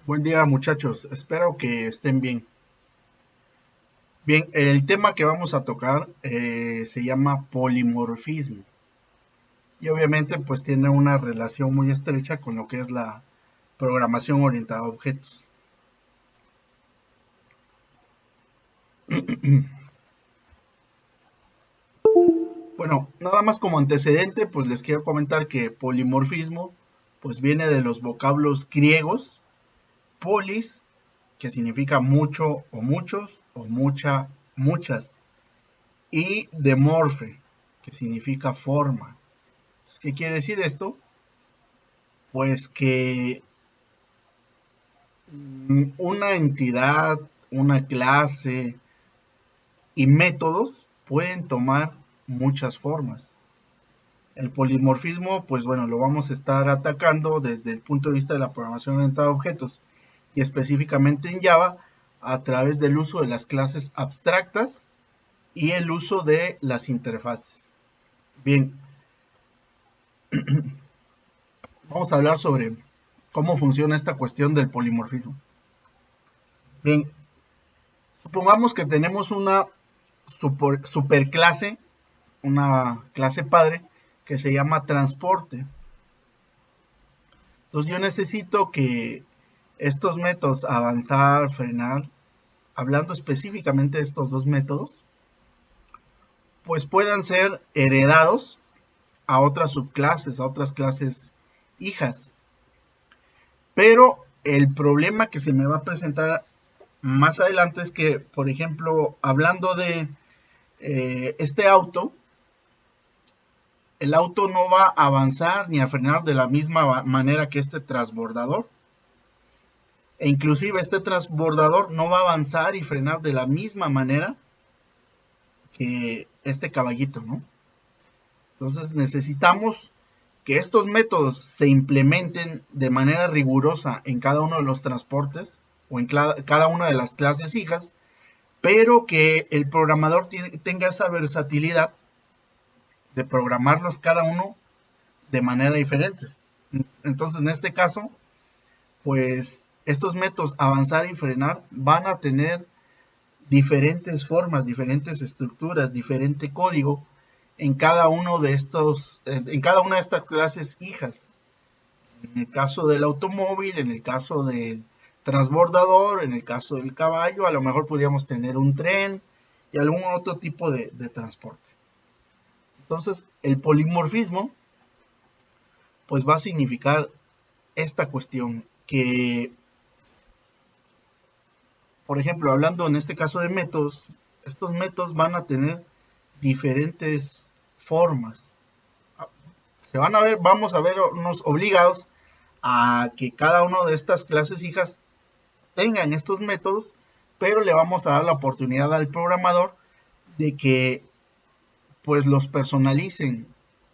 Buen día muchachos, espero que estén bien. Bien, el tema que vamos a tocar se llama polimorfismo y obviamente pues tiene una relación muy estrecha con lo que es la programación orientada a objetos. Bueno, nada más como antecedente pues les quiero comentar que polimorfismo pues viene de los vocablos griegos polis, que significa mucho o muchos o mucha, muchas, y de morfe, que significa forma. ¿Qué quiere decir esto? Pues que una entidad, una clase y métodos pueden tomar muchas formas. El polimorfismo, pues bueno, lo vamos a estar atacando desde el punto de vista de la programación orientada a objetos y específicamente en Java a través del uso de las clases abstractas y el uso de las interfaces. Bien, vamos a hablar sobre cómo funciona esta cuestión del polimorfismo. Bien, supongamos que tenemos una superclase, una clase padre que se llama transporte. Entonces yo necesito que estos métodos, avanzar, frenar, hablando específicamente de estos dos métodos, pues puedan ser heredados a otras subclases, a otras clases hijas. Pero el problema que se me va a presentar más adelante es que, por ejemplo, hablando de este auto, el auto no va a avanzar ni a frenar de la misma manera que este transbordador. E inclusive este transbordador no va a avanzar y frenar de la misma manera que este caballito, ¿no? Entonces necesitamos que estos métodos se implementen de manera rigurosa en cada uno de los transportes o en cada una de las clases hijas, pero que el programador tenga esa versatilidad de programarlos cada uno de manera diferente. Entonces, en este caso, pues estos métodos avanzar y frenar van a tener diferentes formas, diferentes estructuras, diferente código en cada uno de estos, en cada una de estas clases hijas. En el caso del automóvil, en el caso del transbordador, en el caso del caballo, a lo mejor podríamos tener un tren y algún otro tipo de transporte. Entonces, el polimorfismo, pues va a significar esta cuestión, que, por ejemplo, hablando en este caso de métodos, estos métodos van a tener diferentes formas. Se van a ver, vamos a vernos obligados a que cada una de estas clases hijas tengan estos métodos, pero le vamos a dar la oportunidad al programador de que pues los personalicen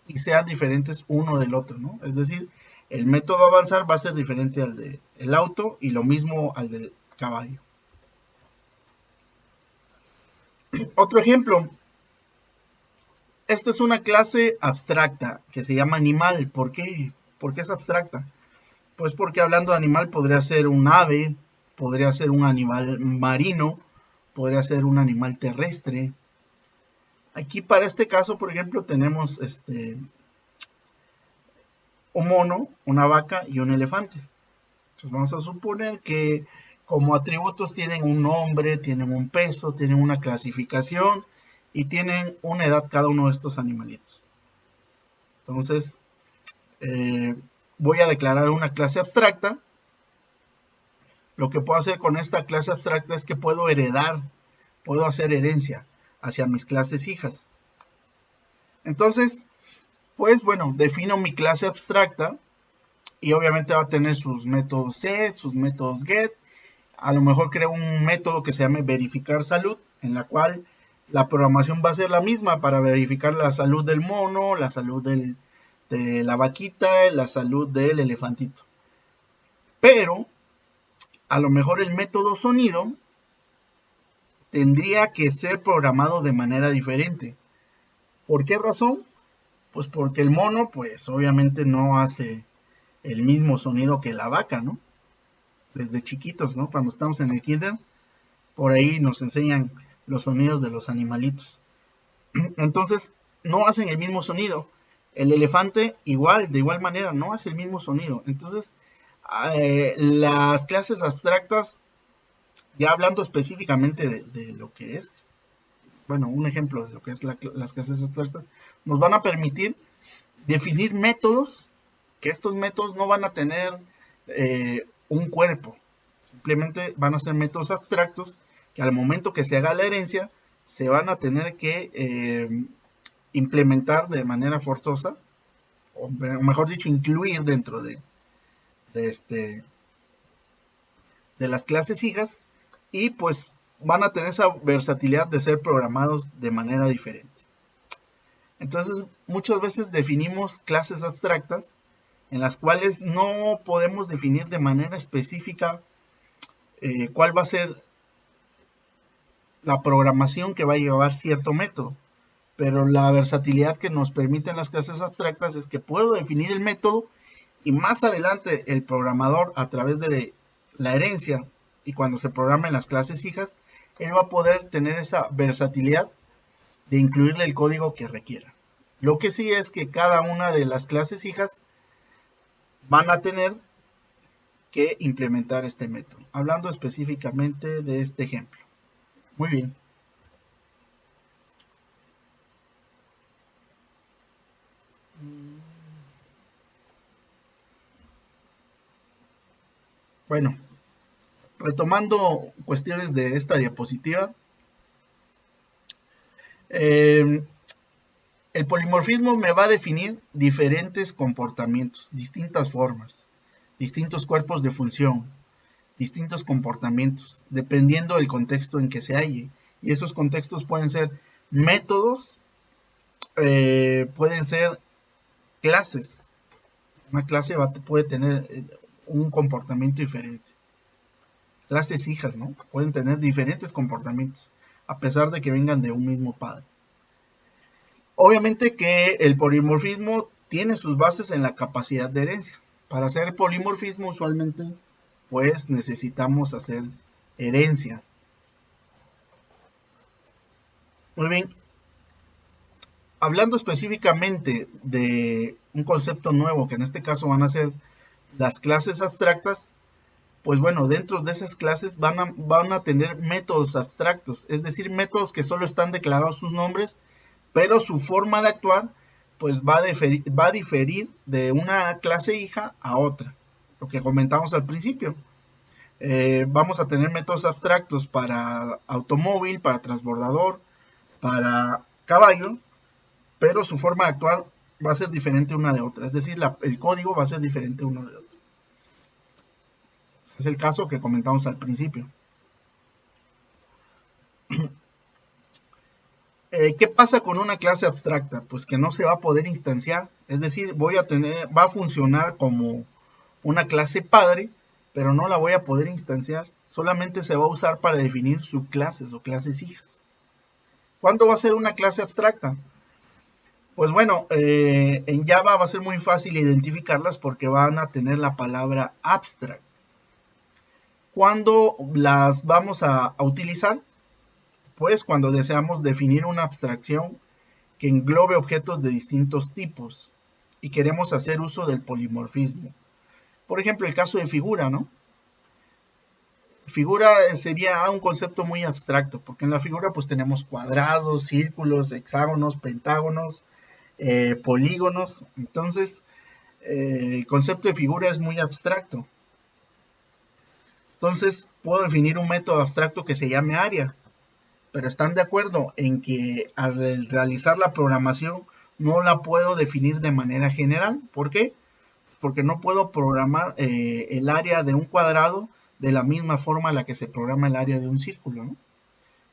y sean diferentes uno del otro, ¿no? Es decir, el método avanzar va a ser diferente al del auto y lo mismo al del caballo. Otro ejemplo, esta es una clase abstracta que se llama animal. ¿Por qué? ¿Por qué es abstracta? Pues porque hablando de animal podría ser un ave, podría ser un animal marino, podría ser un animal terrestre. Aquí para este caso, por ejemplo, tenemos un mono, una vaca y un elefante. Entonces vamos a suponer que como atributos tienen un nombre, tienen un peso, tienen una clasificación y tienen una edad cada uno de estos animalitos. Entonces, eh, voy a declarar una clase abstracta. Lo que puedo hacer con esta clase abstracta es que puedo heredar, puedo hacer herencia hacia mis clases hijas. Entonces, pues bueno, defino mi clase abstracta y obviamente va a tener sus métodos set, sus métodos get. A lo mejor creo un método que se llame verificar salud, en la cual la programación va a ser la misma para verificar la salud del mono, la salud de la vaquita, la salud del elefantito. Pero a lo mejor el método sonido tendría que ser programado de manera diferente. ¿Por qué razón? Pues porque el mono, pues obviamente no hace el mismo sonido que la vaca, ¿no? desde chiquitos, ¿no? Cuando estamos en el kinder, por ahí nos enseñan los sonidos de los animalitos. Entonces, no hacen el mismo sonido. El elefante igual, de igual manera, no hace el mismo sonido. Entonces, las clases abstractas, ya hablando específicamente de lo que es, bueno, un ejemplo de lo que es las clases abstractas, nos van a permitir definir métodos, que estos métodos no van a tener un cuerpo, simplemente van a ser métodos abstractos que al momento que se haga la herencia, se van a tener que implementar de manera forzosa, o mejor dicho, incluir dentro de, este, de las clases hijas, y pues van a tener esa versatilidad de ser programados de manera diferente. Entonces, muchas veces definimos clases abstractas en las cuales no podemos definir de manera específica cuál va a ser la programación que va a llevar cierto método. Pero la versatilidad que nos permiten las clases abstractas es que puedo definir el método y más adelante el programador, a través de la herencia y cuando se programen las clases hijas, él va a poder tener esa versatilidad de incluirle el código que requiera. Lo que sí es que cada una de las clases hijas van a tener que implementar este método, hablando específicamente de este ejemplo. Muy bien. Bueno, retomando cuestiones de esta diapositiva, eh, el polimorfismo me va a definir diferentes comportamientos, distintas formas, distintos cuerpos de función, distintos comportamientos, dependiendo del contexto en que se halle. Y esos contextos pueden ser métodos, pueden ser clases. Una clase puede tener un comportamiento diferente. Clases hijas, ¿no? Pueden tener diferentes comportamientos, a pesar de que vengan de un mismo padre. Obviamente que el polimorfismo tiene sus bases en la capacidad de herencia. Para hacer polimorfismo usualmente pues necesitamos hacer herencia. Muy bien, hablando específicamente de un concepto nuevo, que en este caso van a ser las clases abstractas, pues bueno, dentro de esas clases van a tener métodos abstractos, es decir, métodos que solo están declarados sus nombres, pero su forma de actuar pues va a diferir de una clase hija a otra, lo que comentamos al principio. Vamos a tener métodos abstractos para automóvil, para transbordador, para caballo, pero su forma de actuar va a ser diferente una de otra, es decir, el código va a ser diferente uno de otro. Es el caso que comentamos al principio. ¿Qué pasa con una clase abstracta? Pues que no se va a poder instanciar, es decir, va a funcionar como una clase padre, pero no la voy a poder instanciar, solamente se va a usar para definir subclases o clases hijas. ¿Cuándo va a ser una clase abstracta? Pues bueno, en Java va a ser muy fácil identificarlas porque van a tener la palabra abstract. ¿Cuándo las vamos a utilizar? Pues cuando deseamos definir una abstracción que englobe objetos de distintos tipos y queremos hacer uso del polimorfismo. Por ejemplo, el caso de figura, ¿no? Figura sería un concepto muy abstracto, porque en la figura pues tenemos cuadrados, círculos, hexágonos, pentágonos, polígonos. Entonces, el concepto de figura es muy abstracto. Entonces, puedo definir un método abstracto que se llame área, pero están de acuerdo en que al realizar la programación no la puedo definir de manera general. ¿Por qué? Porque no puedo programar el área de un cuadrado de la misma forma en la que se programa el área de un círculo, ¿no?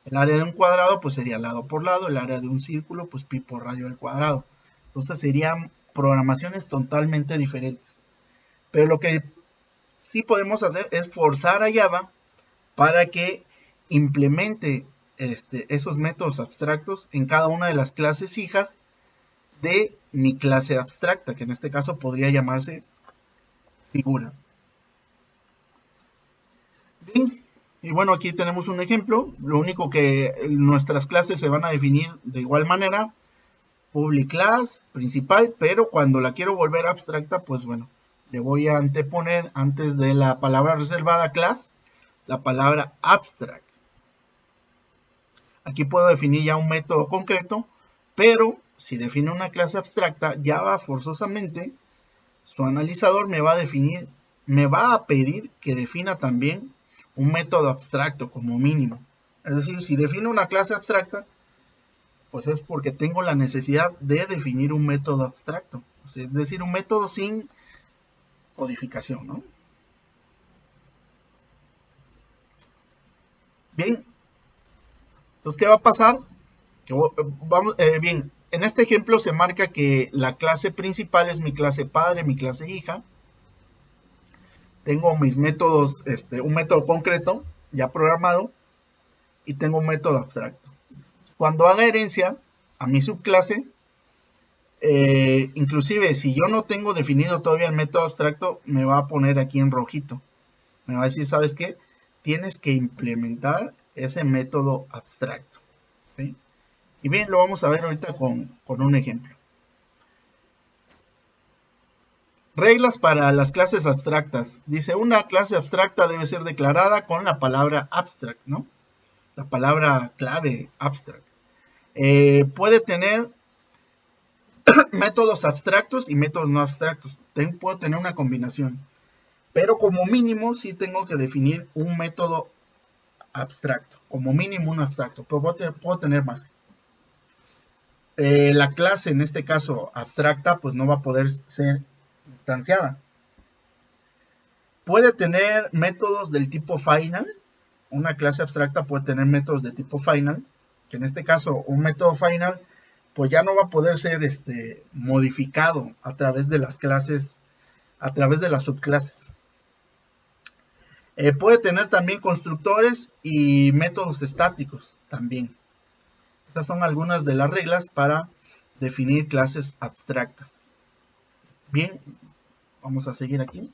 El área de un cuadrado pues sería lado por lado, el área de un círculo pues pi por radio al cuadrado. Entonces serían programaciones totalmente diferentes. Pero lo que sí podemos hacer es forzar a Java para que implemente esos métodos abstractos en cada una de las clases hijas de mi clase abstracta, que en este caso podría llamarse figura. Bien, y bueno, aquí tenemos un ejemplo. Lo único que nuestras clases se van a definir de igual manera, public class, principal, pero cuando la quiero volver abstracta, pues bueno, le voy a anteponer antes de la palabra reservada class, la palabra abstract. Aquí puedo definir ya un método concreto, pero si defino una clase abstracta, ya va forzosamente, su analizador me va a definir, me va a pedir que defina también un método abstracto como mínimo. Es decir, si defino una clase abstracta, pues es porque tengo la necesidad de definir un método abstracto. Es decir, un método sin codificación, ¿no? Bien, entonces, ¿qué va a pasar? Que vamos, bien, en este ejemplo se marca que la clase principal es mi clase padre, mi clase hija. Tengo mis métodos, un método concreto ya programado y tengo un método abstracto. Cuando haga herencia a mi subclase, inclusive si yo no tengo definido todavía el método abstracto, me va a poner aquí en rojito. Me va a decir, ¿sabes qué? Tienes que implementar ese método abstracto. ¿Sí? Y bien, lo vamos a ver ahorita con un ejemplo. Reglas para las clases abstractas. Dice, una clase abstracta debe ser declarada con la palabra abstract, ¿no? La palabra clave abstract. Puede tener métodos abstractos y métodos no abstractos. Puedo tener una combinación. Pero como mínimo sí tengo que definir un método abstracto. Como mínimo un abstracto. Pero puedo tener más. La clase, en este caso abstracta, pues no va a poder ser instanciada. Puede tener métodos del tipo final. Una clase abstracta puede tener métodos de tipo final. Que en este caso, un método final pues ya no va a poder ser modificado a través de las clases, a través de las subclases. Puede tener también constructores y métodos estáticos también. Estas son algunas de las reglas para definir clases abstractas. Bien, vamos a seguir aquí.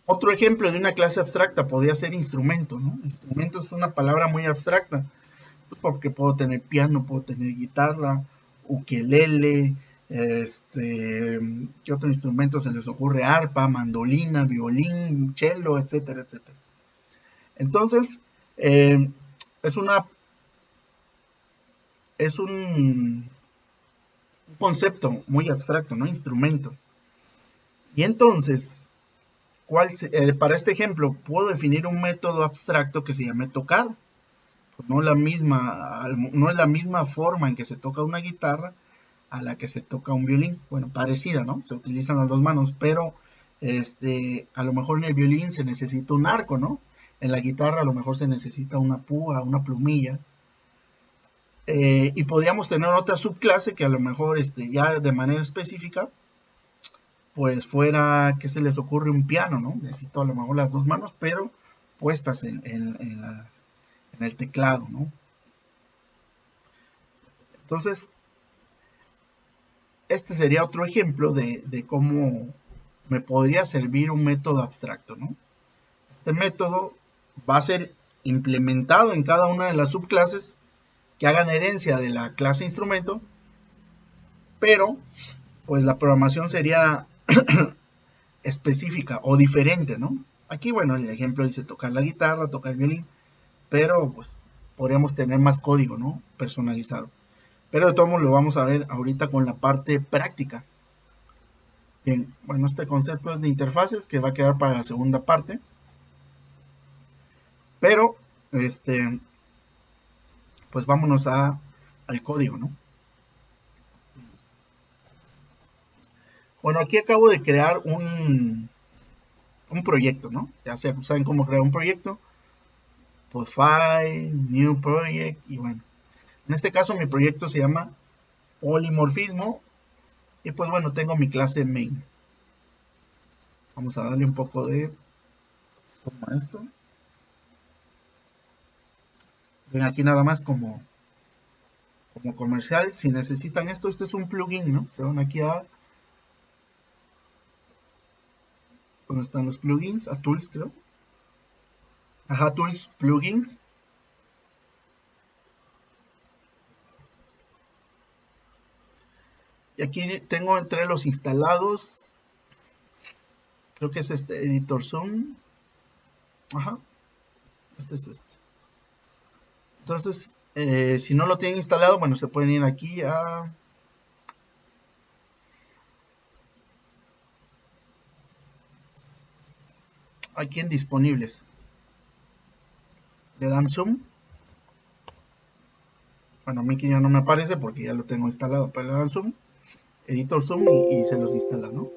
Otro ejemplo de una clase abstracta podría ser instrumento, ¿no? Instrumento es una palabra muy abstracta, porque puedo tener piano, puedo tener guitarra, ukelele, ¿qué otro instrumento se les ocurre? Arpa, mandolina, violín, cello, etcétera, etcétera. Entonces, eh, es una, es un concepto muy abstracto, ¿no? Instrumento. Y entonces, para este ejemplo, puedo definir un método abstracto que se llame tocar. Pues no es la misma forma en que se toca una guitarra a la que se toca un violín. Bueno, parecida, ¿no? Se utilizan las dos manos, pero a lo mejor en el violín se necesita un arco, ¿no? En la guitarra a lo mejor se necesita una púa, una plumilla. Y podríamos tener otra subclase que a lo mejor ya de manera específica, pues fuera que se les ocurre un piano, ¿no? Necesito a lo mejor las dos manos, pero puestas en el teclado, ¿no? Entonces, este sería otro ejemplo de cómo me podría servir un método abstracto, ¿no? Este método va a ser implementado en cada una de las subclases que hagan herencia de la clase instrumento, pero pues la programación sería específica o diferente, ¿no? Aquí, bueno, el ejemplo dice tocar la guitarra, tocar el violín, pero pues podríamos tener más código, ¿no? Personalizado. Pero de todos modos lo vamos a ver ahorita con la parte práctica. Bien, bueno, este concepto es de interfaces que va a quedar para la segunda parte. Pero, pues vámonos al código, ¿no? Bueno, aquí acabo de crear un proyecto, ¿no? Ya saben cómo crear un proyecto. Pues file, new project, y bueno. En este caso mi proyecto se llama polimorfismo. Y pues bueno, tengo mi clase main. Vamos a darle un poco de como esto. Ven aquí nada más como comercial. Si necesitan esto, este es un plugin, ¿no? Se van aquí a ¿Dónde están los plugins? A Tools, creo. Ajá, Tools, Plugins. Y aquí tengo entre los instalados, creo que es este Editor Zoom. Ajá, este es este. Entonces, si no lo tienen instalado, bueno, se pueden ir aquí aquí en disponibles. Le dan zoom. Bueno, a mí que ya no me aparece porque ya lo tengo instalado, pero le dan zoom, editor zoom y se los instala, ¿no?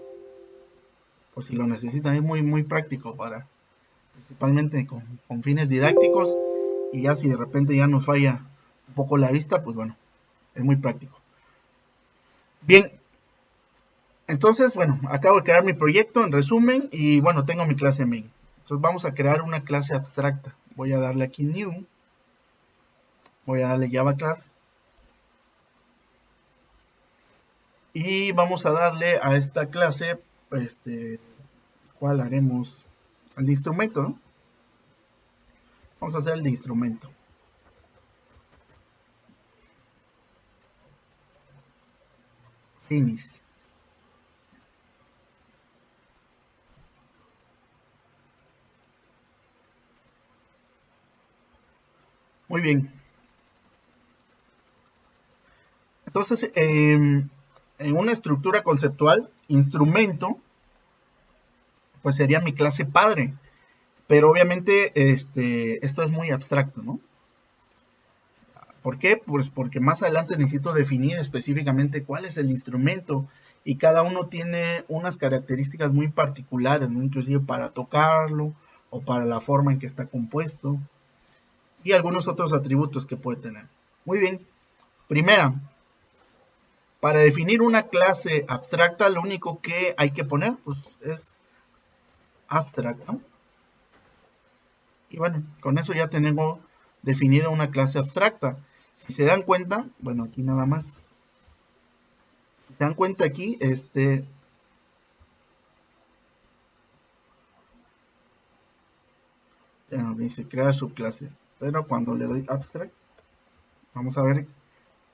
Por si lo necesitan, es muy práctico para, principalmente con fines didácticos, y ya si de repente ya nos falla un poco la vista, pues bueno, es muy práctico. Bien, entonces, bueno, acabo de crear mi proyecto en resumen y bueno, tengo mi clase main. Entonces vamos a crear una clase abstracta. Voy a darle aquí new, voy a darle Java class y vamos a darle a esta clase, ¿cuál haremos? El de instrumento, ¿no? Vamos a hacer el de instrumento. Finish. Muy bien. Entonces, en una estructura conceptual, instrumento, pues sería mi clase padre. Pero obviamente esto es muy abstracto, ¿no? ¿Por qué? Pues porque más adelante necesito definir específicamente cuál es el instrumento y cada uno tiene unas características muy particulares, ¿no? Inclusive para tocarlo o para la forma en que está compuesto y algunos otros atributos que puede tener. Muy bien. Primera, para definir una clase abstracta, lo único que hay que poner pues, es abstract, ¿no? Y bueno, con eso ya tenemos definida una clase abstracta. Si se dan cuenta, bueno, aquí nada más. Si se dan cuenta aquí, ya dice crear subclase. Pero cuando le doy abstract, vamos a ver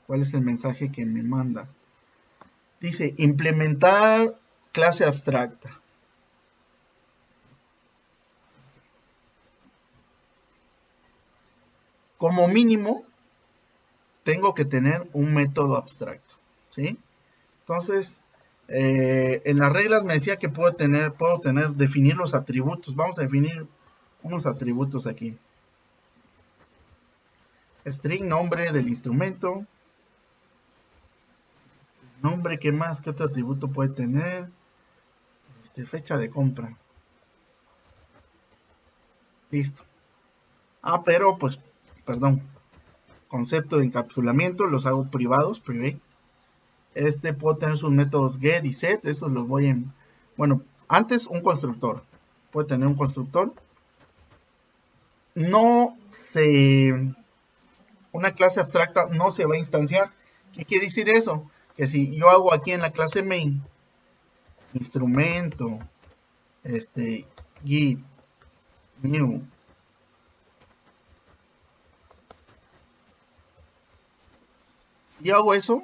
cuál es el mensaje que me manda. Dice implementar clase abstracta. Como mínimo, tengo que tener un método abstracto, ¿sí? Entonces, en las reglas me decía que puedo definir los atributos. Vamos a definir unos atributos aquí. String, nombre del instrumento. Nombre, ¿qué más? ¿Qué otro atributo puede tener? Fecha de compra. Listo. Ah, pero pues, perdón. Concepto de encapsulamiento, los hago privados, private. Puedo tener sus métodos get y set, esos los voy en... Bueno, antes un constructor. Puede tener un constructor. No se... Una clase abstracta no se va a instanciar. ¿Qué quiere decir eso? Que si yo hago aquí en la clase main, instrumento, git, new, y hago eso,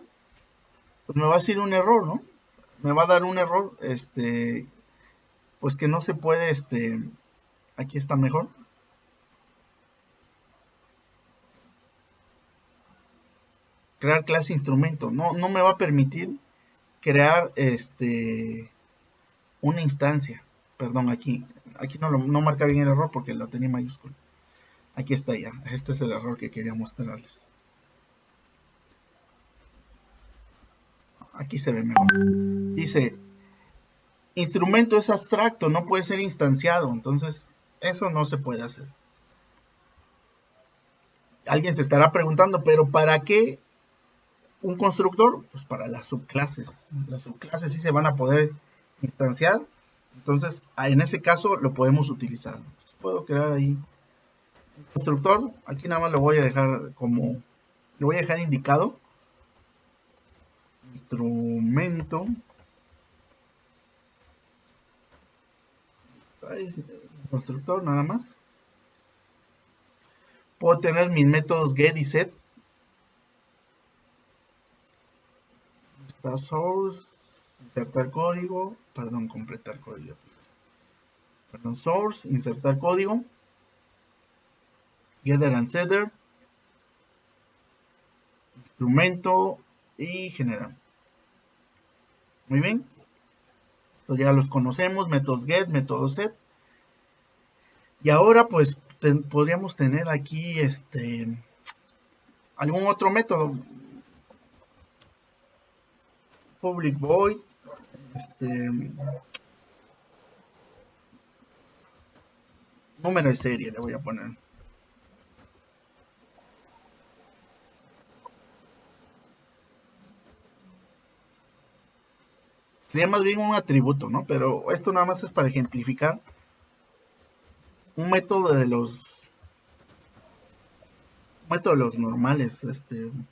pues me va a decir un error, ¿no? Me va a dar un error, pues que no se puede, aquí está mejor. Crear clase instrumento, no me va a permitir crear, una instancia. Perdón, aquí no marca bien el error porque lo tenía mayúsculo. Aquí está ya, este es el error que quería mostrarles. Aquí se ve mejor. Dice, instrumento es abstracto, no puede ser instanciado, entonces eso no se puede hacer. Alguien se estará preguntando, pero ¿para qué un constructor? Pues para las subclases. Las subclases sí se van a poder instanciar, entonces en ese caso lo podemos utilizar. Entonces, puedo crear ahí un constructor, aquí nada más lo voy a dejar como, lo voy a dejar indicado. Instrumento ahí, constructor nada más. Puedo tener mis métodos get y set. Está source, insertar código, perdón, completar código. Perdón, source, insertar código, getter and setter, instrumento y generar. Muy bien. Esto ya los conocemos, métodos get, métodos set. Y ahora pues podríamos tener aquí algún otro método. Public void, número de serie le voy a poner. Sería más bien un atributo, ¿no? Pero esto nada más es para ejemplificar un método de los normales, un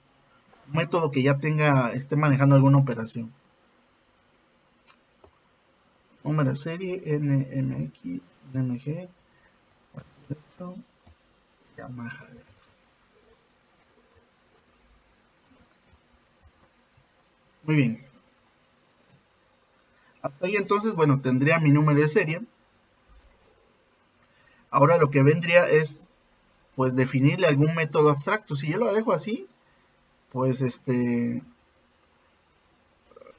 método que ya esté manejando alguna operación. Número de serie, nmx, nmg, Yamaha. Muy bien. Hasta ahí entonces, bueno, tendría mi número de serie. Ahora lo que vendría es, pues, definirle algún método abstracto. Si yo lo dejo así, pues,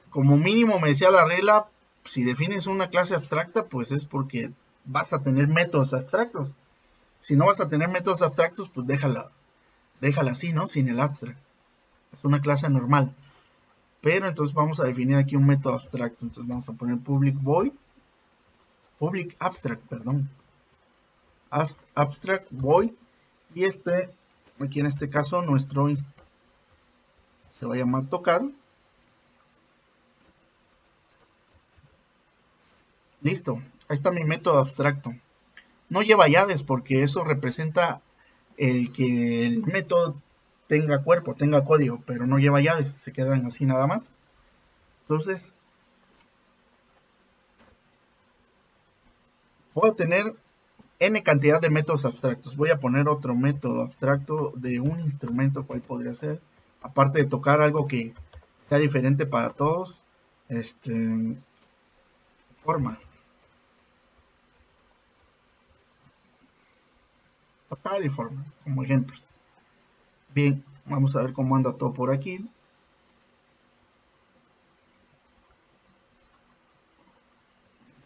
como mínimo me decía la regla, si defines una clase abstracta, pues es porque vas a tener métodos abstractos. Si no vas a tener métodos abstractos, pues déjala así, ¿no? Sin el abstract. Es una clase normal. Pero entonces vamos a definir aquí un método abstracto. Entonces vamos a poner public void, public abstract, perdón. Abstract void. Y aquí en este caso, nuestro se va a llamar tocar. Listo. Ahí está mi método abstracto. No lleva llaves porque eso representa el que el método tenga cuerpo, tenga código, pero no lleva llaves, se quedan así nada más. Entonces, puedo tener n cantidad de métodos abstractos. Voy a poner otro método abstracto de un instrumento, ¿cuál podría ser? Aparte de tocar algo que sea diferente para todos, forma. Tocar y forma, como ejemplos. Bien, vamos a ver cómo anda todo por aquí.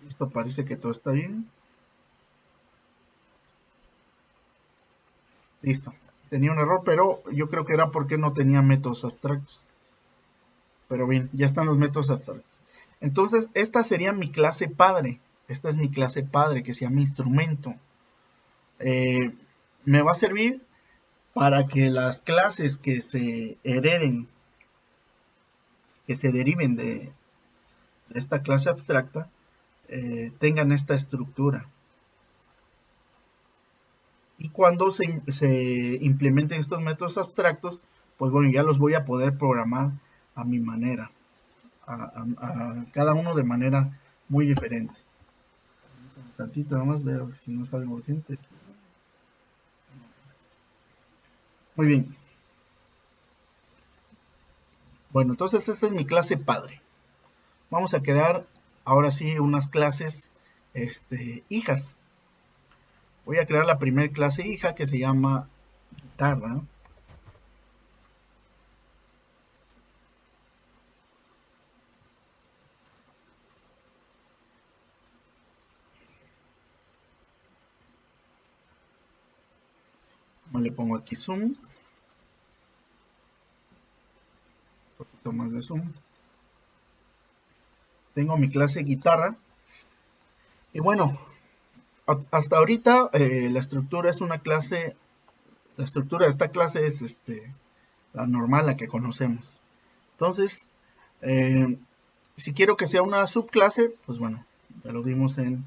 Listo, parece que todo está bien. Listo. Tenía un error, pero yo creo que era porque no tenía métodos abstractos. Pero bien, ya están los métodos abstractos. Entonces, esta sería mi clase padre. Esta es mi clase padre que se llama instrumento. Me va a servir para que las clases que se hereden, que se deriven de esta clase abstracta, tengan esta estructura. Y cuando se implementen estos métodos abstractos, pues bueno, ya los voy a poder programar a mi manera, a cada uno de manera muy diferente. Un tantito nada más, veo si no es algo urgente. Muy bien. Bueno, entonces esta es mi clase padre. Vamos a crear ahora sí unas clases hijas. Voy a crear la primera clase hija que se llama guitarra. Le pongo aquí zoom. Un poquito más de zoom. Tengo mi clase guitarra. Y bueno, hasta ahorita la estructura es una clase. La estructura de esta clase es la normal, la que conocemos. Entonces, si quiero que sea una subclase, pues bueno, ya lo vimos en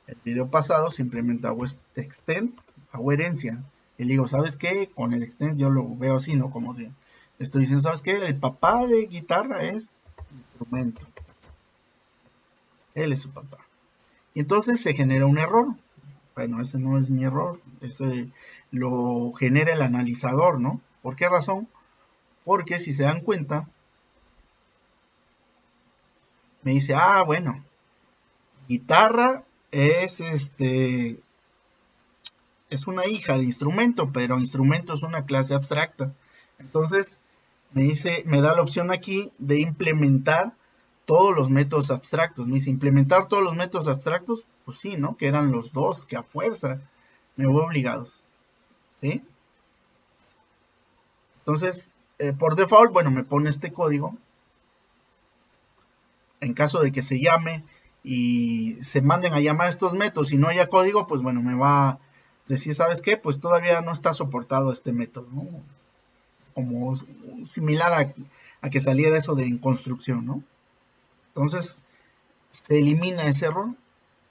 el video pasado, simplemente hago extends, hago herencia. Y le digo, ¿sabes qué? Con el extend yo lo veo así, ¿no? Como si estoy diciendo, ¿sabes qué? El papá de guitarra es instrumento. Él es su papá. Y entonces se genera un error. Bueno, ese no es mi error, ese lo genera el analizador, ¿no? ¿Por qué razón? Porque si se dan cuenta, me dice, ah, bueno, guitarra es es una hija de instrumento, pero instrumento es una clase abstracta. Entonces, me dice, me da la opción aquí de implementar todos los métodos abstractos. Me dice, implementar todos los métodos abstractos, pues sí, ¿no? Que eran los dos, que a fuerza me voy obligados, ¿sí? Entonces, por default, bueno, me pone este código. En caso de que se llame y se manden a llamar estos métodos y no haya código, pues bueno, me va a decir, ¿sabes qué? Pues todavía no está soportado este método, ¿no? Como similar a que saliera eso de en construcción, ¿no? Entonces, se elimina ese error,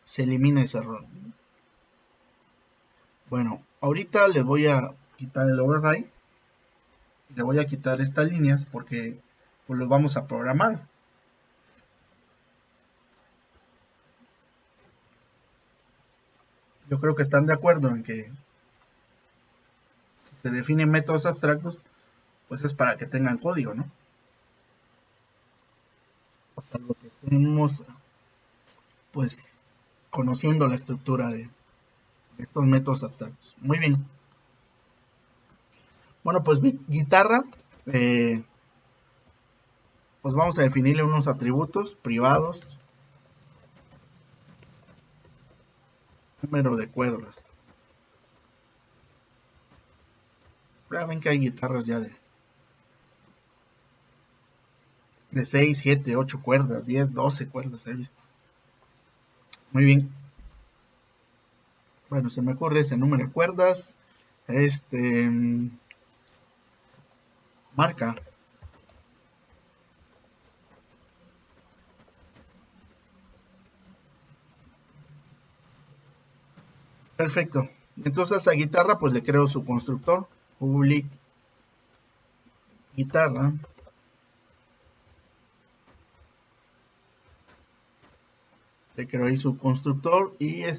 se elimina ese error. Bueno, ahorita le voy a quitar el override, le voy a quitar estas líneas porque pues los vamos a programar. Yo creo que están de acuerdo en que si se definen métodos abstractos, pues es para que tengan código, ¿no? Para lo que estemos, pues, conociendo la estructura de estos métodos abstractos. Muy bien. Bueno, pues mi guitarra, eh, pues vamos a definirle unos atributos privados, número de cuerdas. Ya ven que hay guitarras ya de 6, 7, 8 cuerdas, 10, 12 cuerdas, he visto. Muy bien. Bueno, se me ocurre ese número de cuerdas. Este, marca. Perfecto. Entonces a guitarra pues le creo su constructor. Public guitarra. Le creo ahí su constructor y ya.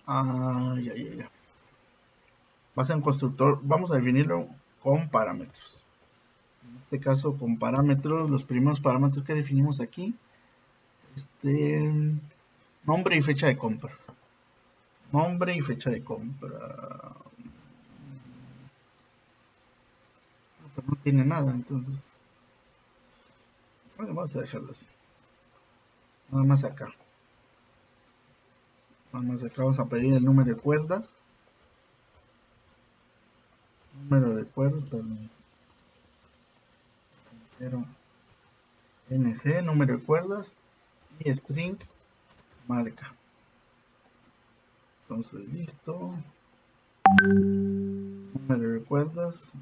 Va a ser un constructor. Vamos a definirlo con parámetros. En este caso con parámetros, los primeros parámetros que definimos aquí. Nombre y fecha de compra. Nombre y fecha de compra. Pues no tiene nada, entonces. Bueno, vamos a dejarlo así. Nada más acá. Nada más acá vamos a pedir el número de cuerdas. Número de cuerdas, perdón. Pero NC, número de cuerdas. Y string, marca. Entonces, listo. Número de cuerdas.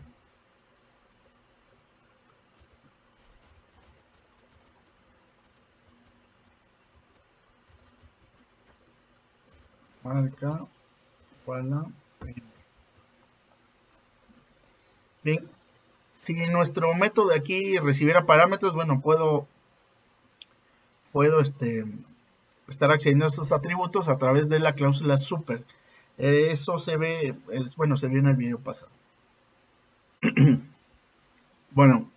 Marca. Voilà. Bien. Si nuestro método de aquí recibiera parámetros, bueno, puedo estar accediendo a esos atributos a través de la cláusula super. Eso se ve, bueno, se vio en el video pasado. Bueno,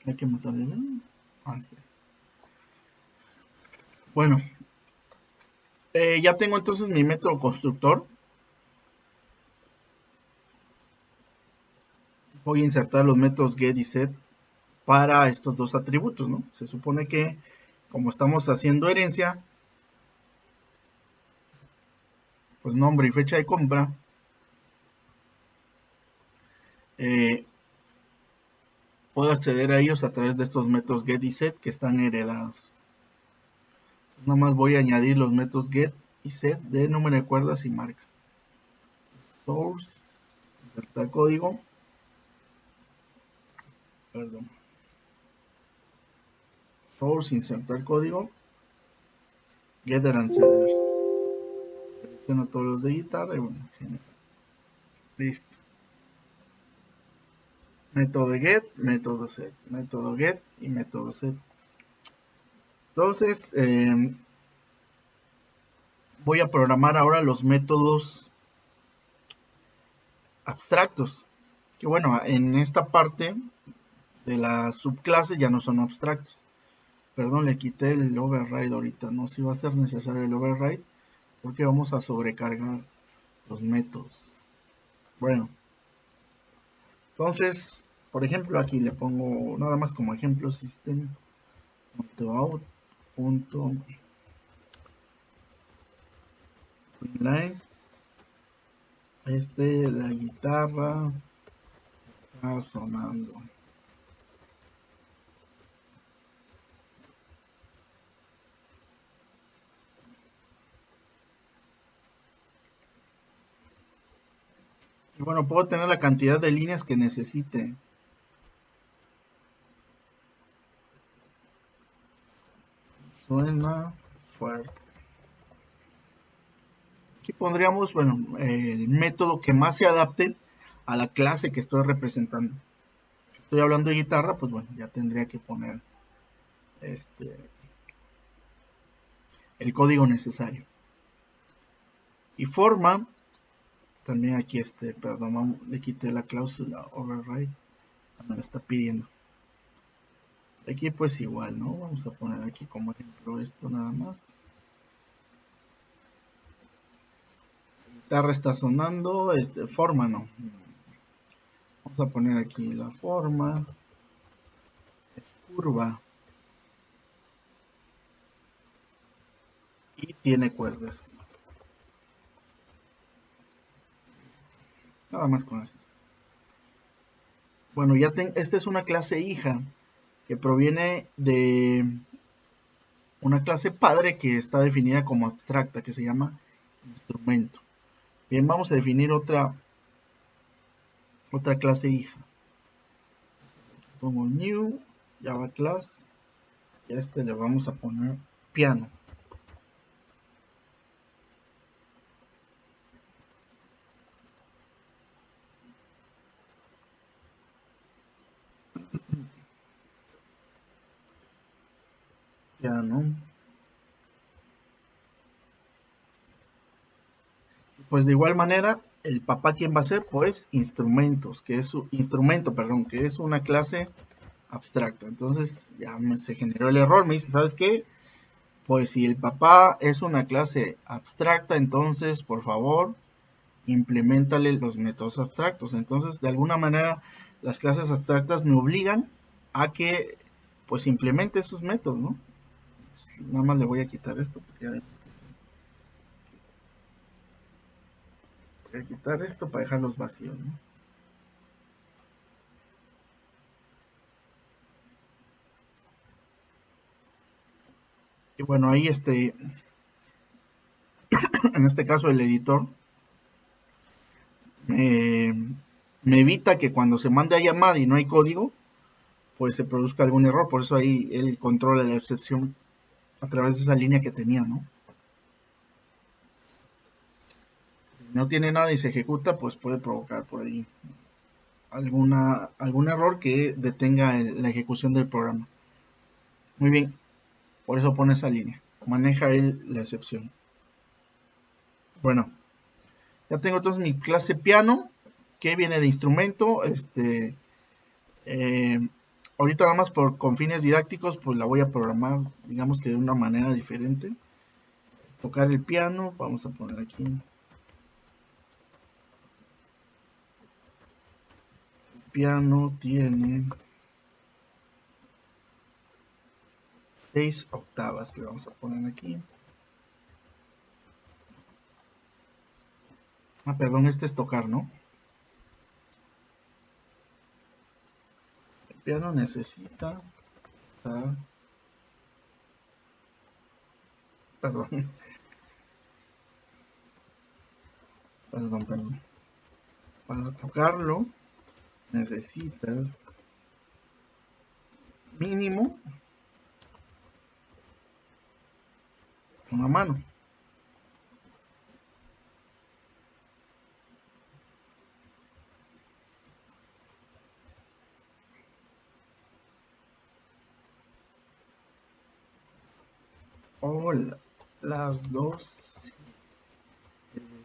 hay que mostrar. Sí. Bueno, ya tengo entonces mi método constructor. Voy a insertar los métodos get y set para estos dos atributos, ¿no? Se supone que como estamos haciendo herencia, pues nombre y fecha de compra, eh, puedo acceder a ellos a través de estos métodos get y set que están heredados. Nada más voy a añadir los métodos get y set de número de cuerdas y marca. Source, insertar código, perdón. Source, insertar código, getter and setters. Selecciono todos los de guitarra y bueno, listo. método de get, método set, método get y método set. Entonces, voy a programar ahora los métodos abstractos. Que bueno, en esta parte de la subclase ya no son abstractos. Perdón, le quité el override ahorita. No sé si va a ser necesario el override porque vamos a sobrecargar los métodos. Bueno, entonces, por ejemplo, aquí le pongo nada más como ejemplo system.out.println. La guitarra está sonando. Y bueno, puedo tener la cantidad de líneas que necesite. Suena fuerte. Aquí pondríamos, bueno, el método que más se adapte a la clase que estoy representando. Si estoy hablando de guitarra, pues bueno, ya tendría que poner el código necesario. Y forma, también aquí perdón, le quité la cláusula override, me está pidiendo. Aquí pues igual, ¿no? Vamos a poner aquí como ejemplo esto nada más. La guitarra está sonando, forma no. Vamos a poner aquí la forma, curva. Y tiene cuerdas. Nada más con esto. Bueno, esta es una clase hija que proviene de una clase padre que está definida como abstracta, que se llama instrumento. Bien, vamos a definir otra clase hija. Pongo new Java class y a le vamos a poner piano. Piano. Pues de igual manera, el papá, ¿quién va a ser? Pues instrumentos, que es su instrumento, perdón, que es una clase abstracta. Entonces ya se generó el error, me dice, ¿sabes qué? Pues si el papá es una clase abstracta, entonces por favor implementale los métodos abstractos. Entonces de alguna manera las clases abstractas me obligan a que pues implemente esos métodos, ¿no? Nada más le voy a quitar esto porque voy a quitar esto para dejarlos vacíos, ¿no? Y bueno, ahí en este caso el editor me evita que cuando se mande a llamar y no hay código, pues se produzca algún error. Por eso ahí él controla la excepción a través de esa línea que tenía, ¿no? Si no tiene nada y se ejecuta, pues puede provocar por ahí algún error que detenga la ejecución del programa. Muy bien, por eso pone esa línea. Maneja él la excepción. Bueno, ya tengo entonces mi clase piano, que viene de instrumento. Ahorita nada más con fines didácticos, pues la voy a programar, digamos que de una manera diferente. Tocar el piano, vamos a poner aquí. El piano tiene 6 octavas que vamos a poner aquí. Ah, perdón, es tocar, ¿no? El piano necesita perdón, perdón. Para tocarlo necesitas mínimo una mano. o las dos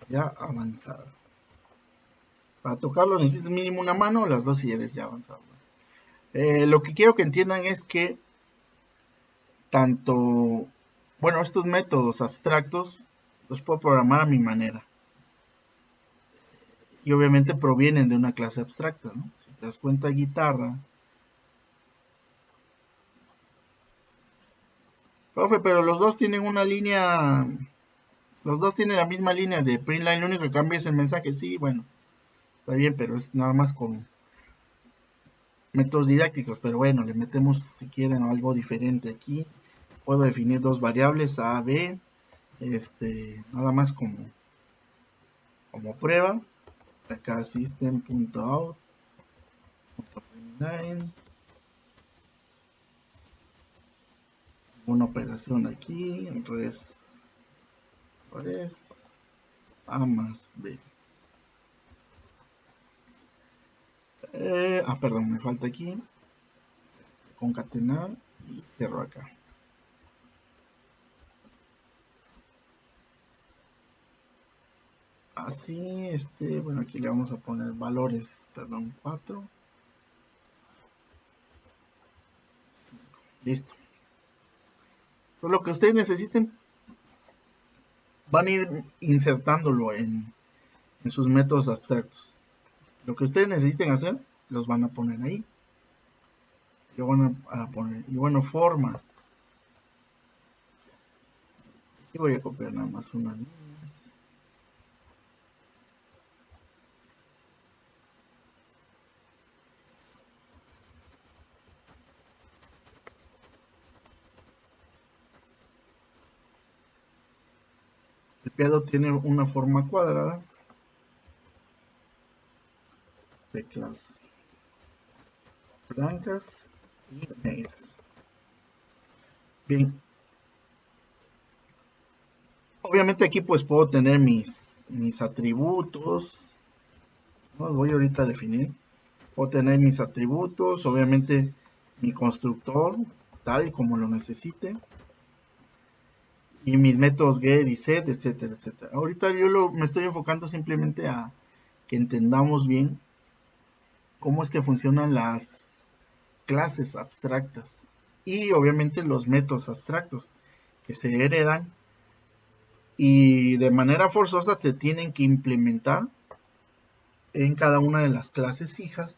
ya avanzadas. Para tocarlo necesitas mínimo una mano o las dos si eres ya avanzado. Lo que quiero que entiendan es que tanto, bueno, estos métodos abstractos los puedo programar a mi manera. Y obviamente provienen de una clase abstracta, ¿no? Si te das cuenta, guitarra. Profe, pero los dos tienen una línea, los dos tienen la misma línea de printline, lo único que cambia es el mensaje. Sí, bueno, está bien, pero es nada más con métodos didácticos. Pero bueno, le metemos, si quieren, algo diferente aquí. Puedo definir dos variables, A, B, nada más como prueba. Acá system.out.println, una operación aquí, res A más B. Perdón, me falta aquí concatenar y cierro acá. Así, bueno, aquí le vamos a poner valores, perdón, 4. Listo. Pues lo que ustedes necesiten, van a ir insertándolo en sus métodos abstractos. Lo que ustedes necesiten hacer, los van a poner ahí. Lo van a poner, y bueno, forma. Aquí voy a copiar nada más una línea. El piano tiene una forma cuadrada. Teclas blancas y negras. Bien. Obviamente aquí pues puedo tener mis atributos. No los voy ahorita a definir. Puedo tener mis atributos, obviamente mi constructor, tal y como lo necesite. Y mis métodos get y set, etcétera, etcétera. Ahorita yo me estoy enfocando simplemente a que entendamos bien cómo es que funcionan las clases abstractas y obviamente los métodos abstractos que se heredan y de manera forzosa te tienen que implementar en cada una de las clases hijas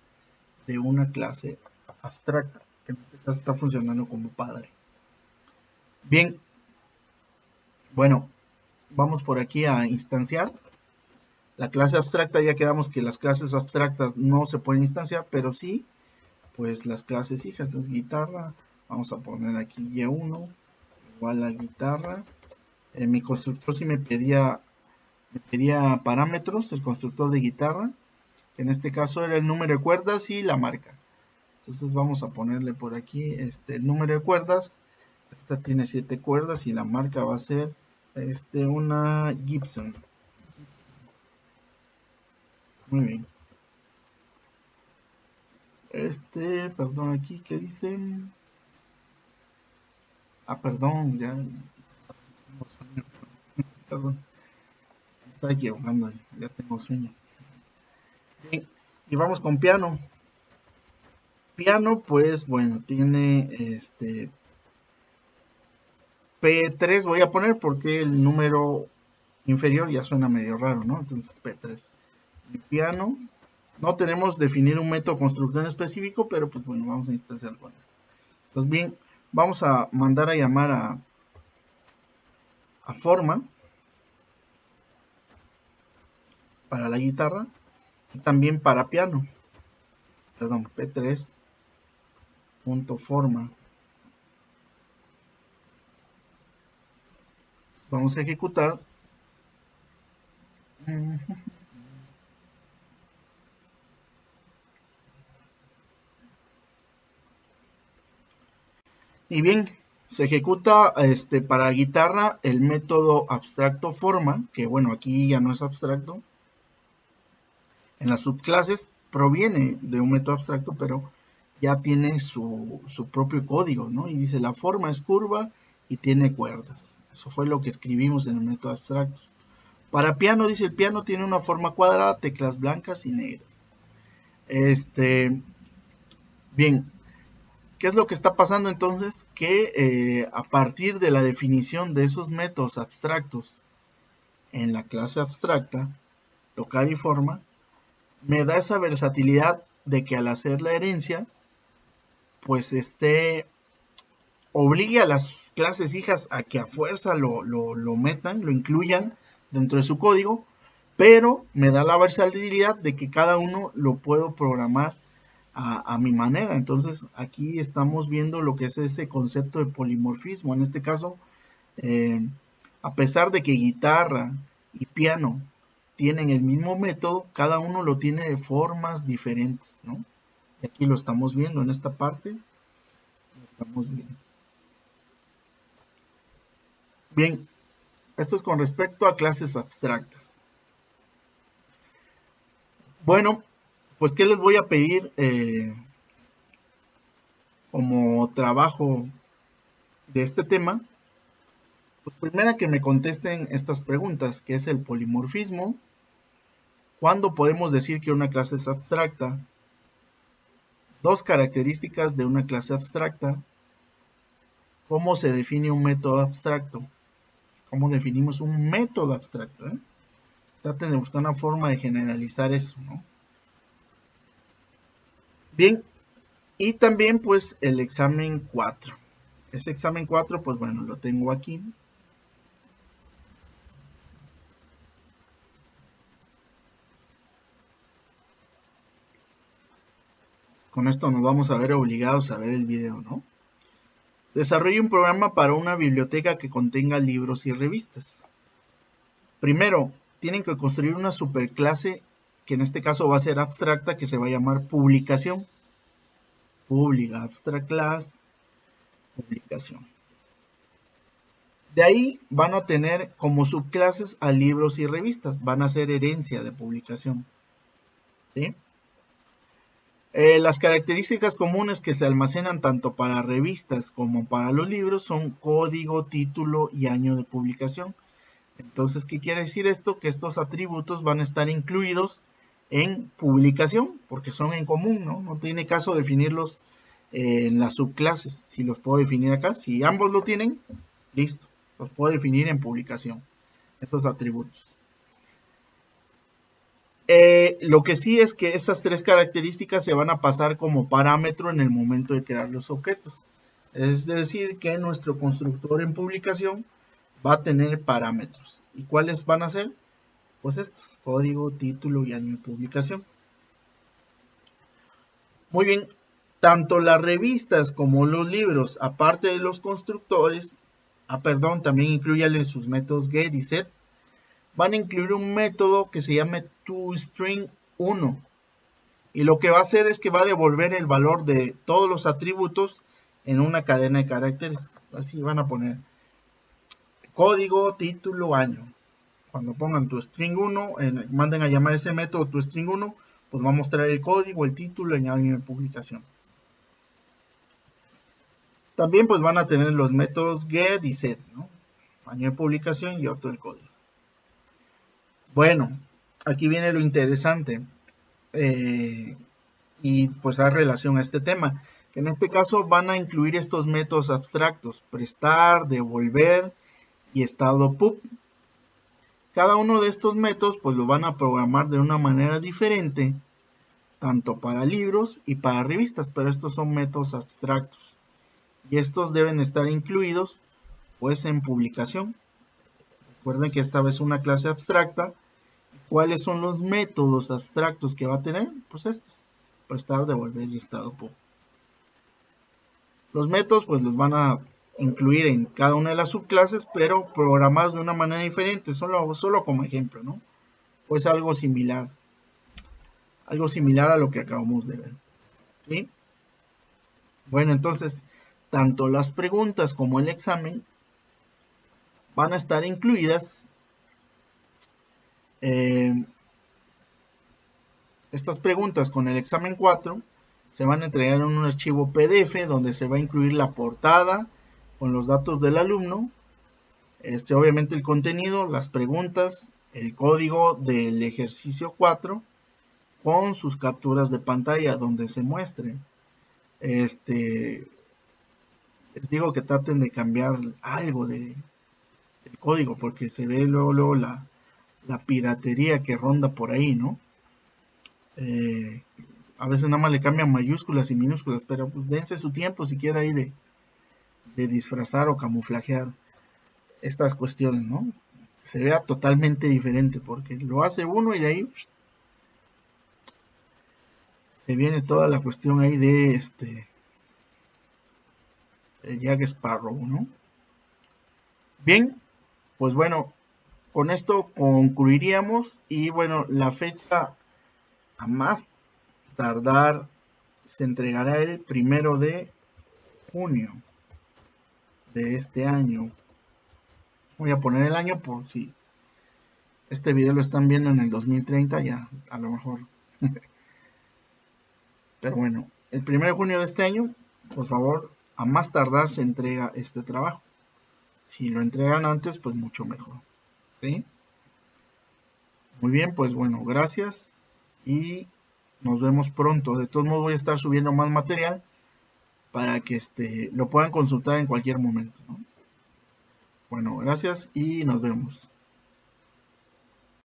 de una clase abstracta, que en este caso está funcionando como padre. Bien, bueno, vamos por aquí a instanciar. La clase abstracta, ya quedamos que las clases abstractas no se pueden instanciar, pero sí, pues las clases hijas. Entonces guitarra, vamos a poner aquí Y1 igual a guitarra. Mi constructor sí me pedía parámetros, el constructor de guitarra, que en este caso era el número de cuerdas y la marca. Entonces vamos a ponerle por aquí el número de cuerdas. Esta tiene 7 cuerdas y la marca va a ser una Gibson. Muy bien. Perdón, aquí, ¿qué dicen? Perdón, ya. Perdón, está equivocando, ya tengo sueño. Bien, y vamos con piano. Piano, pues, bueno, tiene P3 voy a poner porque el número inferior ya suena medio raro, ¿no? Entonces P3. El piano. No tenemos definir un método constructor en específico, pero pues bueno, vamos a instanciar con eso. Pues bien, vamos a mandar a llamar a forma para la guitarra y también para piano. Perdón, P3.forma. Vamos a ejecutar. Y bien, se ejecuta para guitarra el método abstracto forma, que bueno, aquí ya no es abstracto. En las subclases proviene de un método abstracto, pero ya tiene su propio código, ¿no? Y dice la forma es curva y tiene cuerdas. Eso fue lo que escribimos en el método abstracto. Para piano, dice, el piano tiene una forma cuadrada, teclas blancas y negras. Bien, ¿qué es lo que está pasando entonces? Que a partir de la definición de esos métodos abstractos en la clase abstracta, tocar y forma, me da esa versatilidad de que al hacer la herencia, pues obligue a las clases hijas a que a fuerza lo metan, lo incluyan dentro de su código, pero me da la versatilidad de que cada uno lo puedo programar a mi manera. Entonces aquí estamos viendo lo que es ese concepto de polimorfismo. En este caso, a pesar de que guitarra y piano tienen el mismo método, cada uno lo tiene de formas diferentes, ¿no? Y aquí lo estamos viendo en esta parte. Lo estamos viendo. Bien, esto es con respecto a clases abstractas. Bueno, pues ¿qué les voy a pedir como trabajo de este tema? Pues primero que me contesten estas preguntas, ¿qué es el polimorfismo? ¿Cuándo podemos decir que una clase es abstracta? Dos características de una clase abstracta. ¿Cómo se define un método abstracto? ¿Cómo definimos un método abstracto? Traten de buscar una forma de generalizar eso, ¿no? Bien, y también pues el examen 4. Ese examen 4, pues bueno, lo tengo aquí. Con esto nos vamos a ver obligados a ver el video, ¿no? Desarrolle un programa para una biblioteca que contenga libros y revistas. Primero, tienen que construir una superclase que en este caso va a ser abstracta, que se va a llamar publicación. Publica, abstract class, publicación. De ahí van a tener como subclases a libros y revistas. Van a ser herencia de publicación. ¿Sí? Las características comunes que se almacenan tanto para revistas como para los libros son código, título y año de publicación. Entonces, ¿qué quiere decir esto? Que estos atributos van a estar incluidos en publicación, porque son en común, ¿no? No tiene caso definirlos en las subclases. Si los puedo definir acá, si ambos lo tienen, listo, los puedo definir en publicación, estos atributos. Lo que sí es que estas tres características se van a pasar como parámetro en el momento de crear los objetos. Es decir, que nuestro constructor en publicación va a tener parámetros. ¿Y cuáles van a ser? Pues estos, código, título y año de publicación. Muy bien, tanto las revistas como los libros, aparte de los constructores, también incluyanle sus métodos get y set, van a incluir un método que se llame toString1. Y lo que va a hacer es que va a devolver el valor de todos los atributos en una cadena de caracteres. Así van a poner código, título, año. Cuando pongan toString1, manden a llamar ese método toString1, pues va a mostrar el código, el título y el año de publicación. También pues van a tener los métodos get y set, ¿no? Año de publicación y otro el código. Bueno, aquí viene lo interesante y pues da relación a este tema, que en este caso van a incluir estos métodos abstractos, prestar, devolver y estado pub. Cada uno de estos métodos pues lo van a programar de una manera diferente, tanto para libros y para revistas, pero estos son métodos abstractos y estos deben estar incluidos pues en publicación. Recuerden que esta vez una clase abstracta. ¿Cuáles son los métodos abstractos que va a tener? Pues estos, prestar, devolver y estado pub. Los métodos pues los van a incluir en cada una de las subclases, pero programados de una manera diferente, solo como ejemplo, ¿no? Pues algo similar a lo que acabamos de ver, ¿sí? Bueno, entonces, tanto las preguntas como el examen van a estar incluidas estas preguntas con el examen 4 se van a entregar en un archivo PDF donde se va a incluir la portada con los datos del alumno Obviamente el contenido, las preguntas, el código del ejercicio 4 con sus capturas de pantalla donde se muestre. Les digo que traten de cambiar algo del código porque se ve luego la piratería que ronda por ahí, ¿no? Eh, a veces nada más le cambian mayúsculas y minúsculas, pero pues dense su tiempo siquiera ahí de disfrazar o camuflajear estas cuestiones, ¿no? Se vea totalmente diferente porque lo hace uno y de ahí se viene toda la cuestión ahí de el Jack Sparrow, ¿no? Bien, pues bueno, con esto concluiríamos y bueno, la fecha a más tardar se entregará el 1 de junio de este año. Voy a poner el año por si este video lo están viendo en el 2030 ya, a lo mejor. Pero bueno, el 1 de junio de este año, por favor, a más tardar se entrega este trabajo. Si lo entregan antes, pues mucho mejor. ¿Sí? Muy bien, pues bueno, gracias y nos vemos pronto. De todos modos voy a estar subiendo más material para que lo puedan consultar en cualquier momento, ¿no? Bueno, gracias y nos vemos.